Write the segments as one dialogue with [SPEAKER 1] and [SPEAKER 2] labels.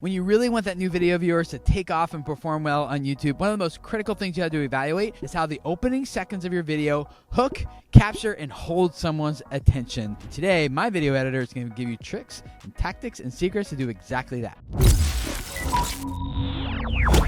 [SPEAKER 1] When you really want that new video of yours to take off and perform well on YouTube, one of the most critical things you have to evaluate is how the opening seconds of your video hook, capture, and hold someone's attention. Today, my video editor is going to give you tricks and tactics and secrets to do exactly that.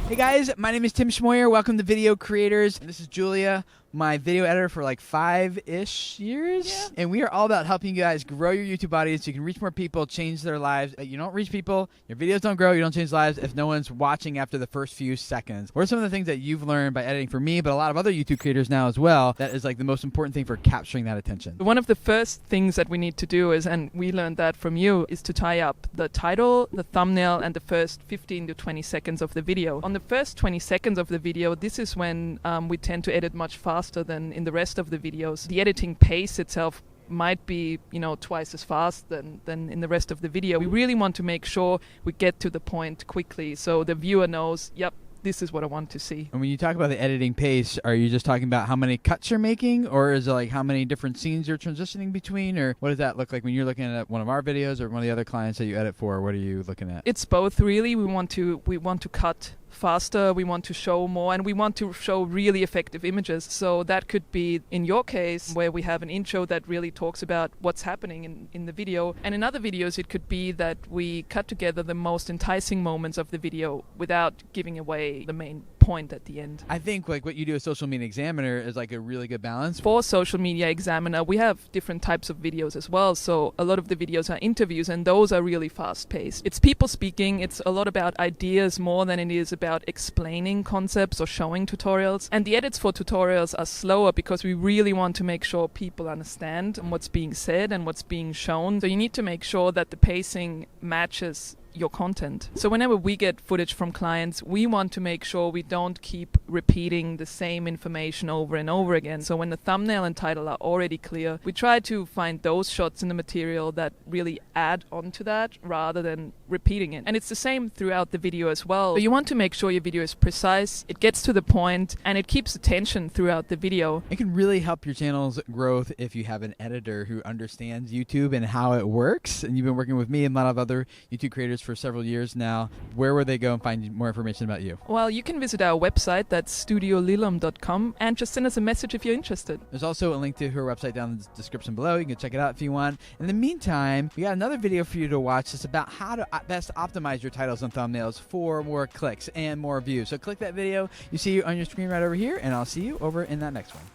[SPEAKER 1] Hey guys, my name is Tim Schmoyer. Welcome to Video Creators. This is Julia, my video editor for like 5-ish years. Yeah. And we are all about helping you guys grow your YouTube audience so you can reach more people, change their lives. You don't reach people, your videos don't grow, you don't change lives if no one's watching after the first few seconds. What are some of the things that you've learned by editing for me, but a lot of other YouTube creators now as well, that is like the most important thing for capturing that attention?
[SPEAKER 2] One of the first things that we need to do is, and we learned that from you, is to tie up the title, the thumbnail, and the first 15 to 20 seconds of the video. On the first 20 seconds of the video, this is when we tend to edit much faster than in the rest of the videos. The editing pace itself might be, twice as fast than in the rest of the video. We really want to make sure we get to the point quickly so the viewer knows, yep, this is what I want to see.
[SPEAKER 1] And when you talk about the editing pace, are you just talking about how many cuts you're making, or is it like how many different scenes you're transitioning between, or what does that look like when you're looking at one of our videos or one of the other clients that you edit for? What are you looking at?
[SPEAKER 2] It's both, really. We want to cut faster, we want to show more, and we want to show really effective images. So that could be, in your case, where we have an intro that really talks about what's happening in the video. And in other videos, it could be that we cut together the most enticing moments of the video without giving away the main point at the end.
[SPEAKER 1] I think like what you do with Social Media Examiner is like a really good balance.
[SPEAKER 2] For Social Media Examiner, we have different types of videos as well. So a lot of the videos are interviews, and those are really fast-paced. It's people speaking. It's a lot about ideas more than it is about explaining concepts or showing tutorials. And the edits for tutorials are slower because we really want to make sure people understand what's being said and what's being shown. So you need to make sure that the pacing matches your content. So whenever we get footage from clients, we want to make sure we don't keep repeating the same information over and over again. So when the thumbnail and title are already clear, we try to find those shots in the material that really add on to that rather than repeating it. And it's the same throughout the video as well. So you want to make sure your video is precise, it gets to the point, and it keeps attention throughout the video.
[SPEAKER 1] It can really help your channel's growth if you have an editor who understands YouTube and how it works. And you've been working with me and a lot of other YouTube creators for several years now. Where would they go and find more information about you?
[SPEAKER 2] Well, you can visit our website, that's studiolilam.com, and just send us a message if you're interested.
[SPEAKER 1] There's also a link to her website down in the description below. You can check it out if you want. In the meantime, we got another video for you to watch. It's about how to best optimize your titles and thumbnails for more clicks and more views. So click that video you see on your screen right over here, and I'll see you over in that next one.